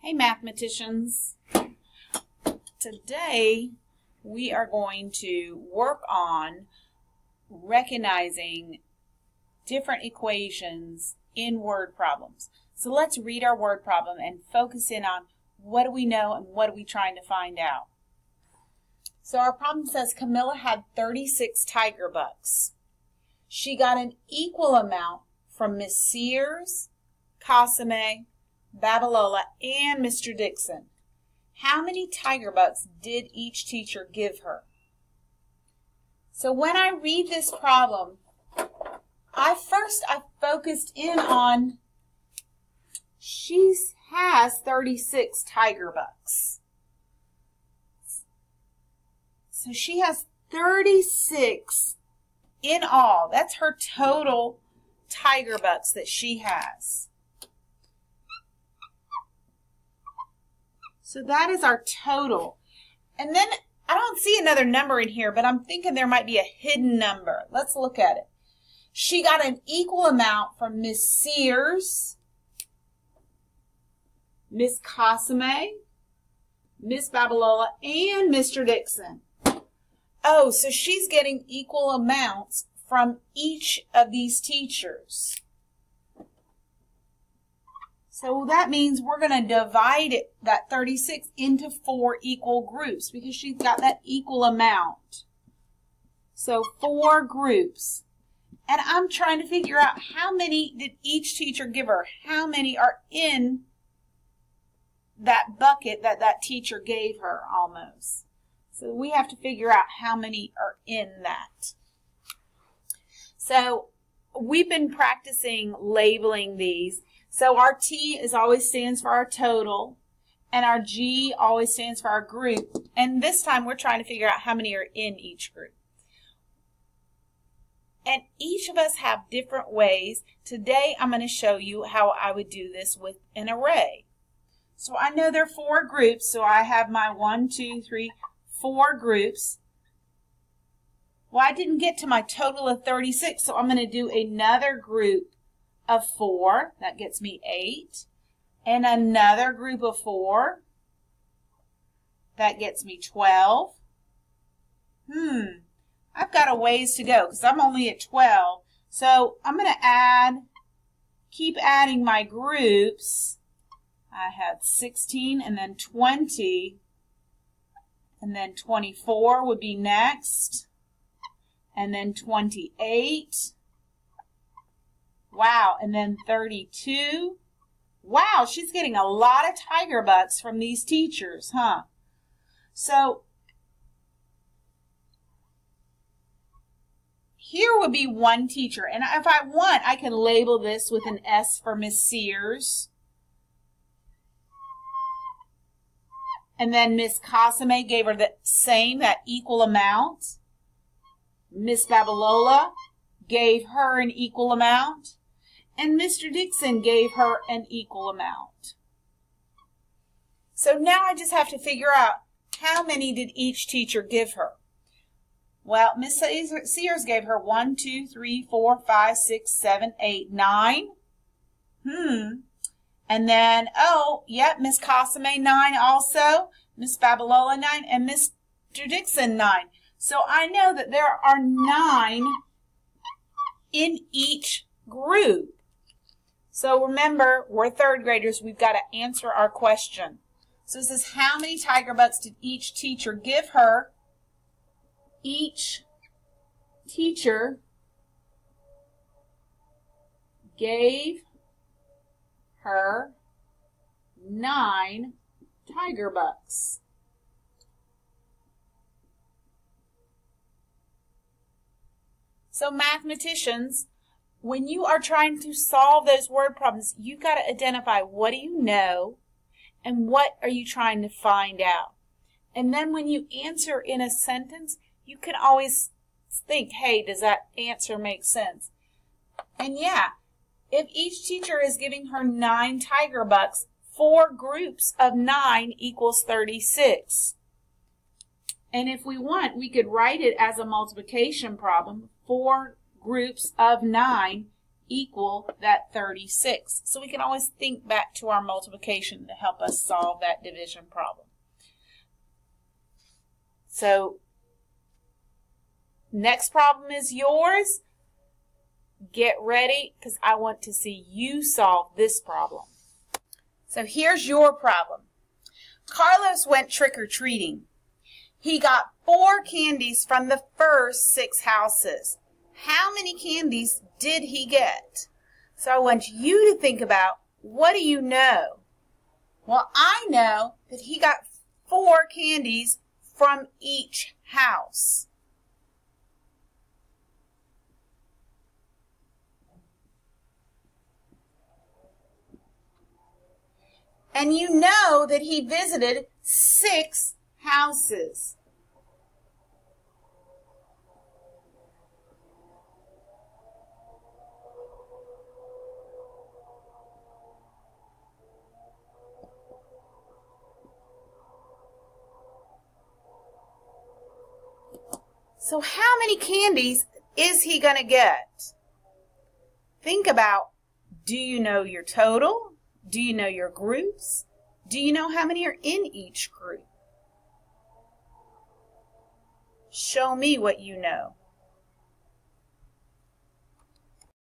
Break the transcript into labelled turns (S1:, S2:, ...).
S1: Hey mathematicians, today we are going to work on recognizing different equations in word problems. So let's read our word problem and focus in on what do we know and what are we trying to find out. So our problem says Camilla had 36 tiger bucks. She got an equal amount from Miss Sears, Casame, Babalola, and Mr. Dixon. How many tiger bucks did each teacher give her? So when I read this problem, I focused in on she has 36 tiger bucks. So she has 36 in all. That's her total tiger bucks that she has. So that is our total. And then I don't see another number in here, but I'm thinking there might be a hidden number. Let's look at it. She got an equal amount from Miss Sears, Miss Casame, Miss Babalola, and Mr. Dixon. Oh, so she's getting equal amounts from each of these teachers. So that means we're going to divide that 36 into 4 equal groups because she's got that equal amount. So 4 groups. And I'm trying to figure out how many did each teacher give her? How many are in that bucket that teacher gave her almost? So we have to figure out how many are in that. So we've been practicing labeling these. So our T always stands for our total, and our G always stands for our group. And this time we're trying to figure out how many are in each group. And each of us have different ways. Today I'm going to show you how I would do this with an array. So I know there are 4 groups, so I have my 1, 2, 3, 4 groups. Well, I didn't get to my total of 36, so I'm going to do another group of 4, that gets me 8, and another group of 4, that gets me 12. I've got a ways to go because I'm only at 12, so I'm going to keep adding my groups. I had 16 and then 20, and then 24 would be next, and then 28. Wow, and then 32. Wow, she's getting a lot of tiger bucks from these teachers, huh? So here would be one teacher, and if I want, I can label this with an S for Miss Sears. And then Miss Casame gave her the same, that equal amount. Miss Babalola gave her an equal amount. And Mr. Dixon gave her an equal amount. So now I just have to figure out how many did each teacher give her. Well, Miss Sears gave her 1, 2, 3, 4, 5, 6, 7, 8, 9. And then, Miss Casame 9 also, Miss Babalola 9, and Mr. Dixon 9. So I know that there are 9 in each group. So remember, we're 3rd graders. We've got to answer our question. So it says, how many tiger bucks did each teacher give her? Each teacher gave her 9 tiger bucks. So mathematicians, when you are trying to solve those word problems, you've got to identify what do you know and what are you trying to find out. And then when you answer in a sentence, you can always think, hey, does that answer make sense? And yeah, if each teacher is giving her 9 tiger bucks, 4 groups of 9 equals 36. And if we want, we could write it as a multiplication problem. 4 groups of 9 equal that 36. So we can always think back to our multiplication to help us solve that division problem. So next problem is yours. Get ready because I want to see you solve this problem. So here's your problem. Carlos went trick-or-treating. He got 4 candies from the first 6 houses. How many candies did he get? So I want you to think about, what do you know? Well, I know that he got 4 candies from each house. And you know that he visited 6 houses. So how many candies is he going to get? Think about, do you know your total? Do you know your groups? Do you know how many are in each group? Show me what you know.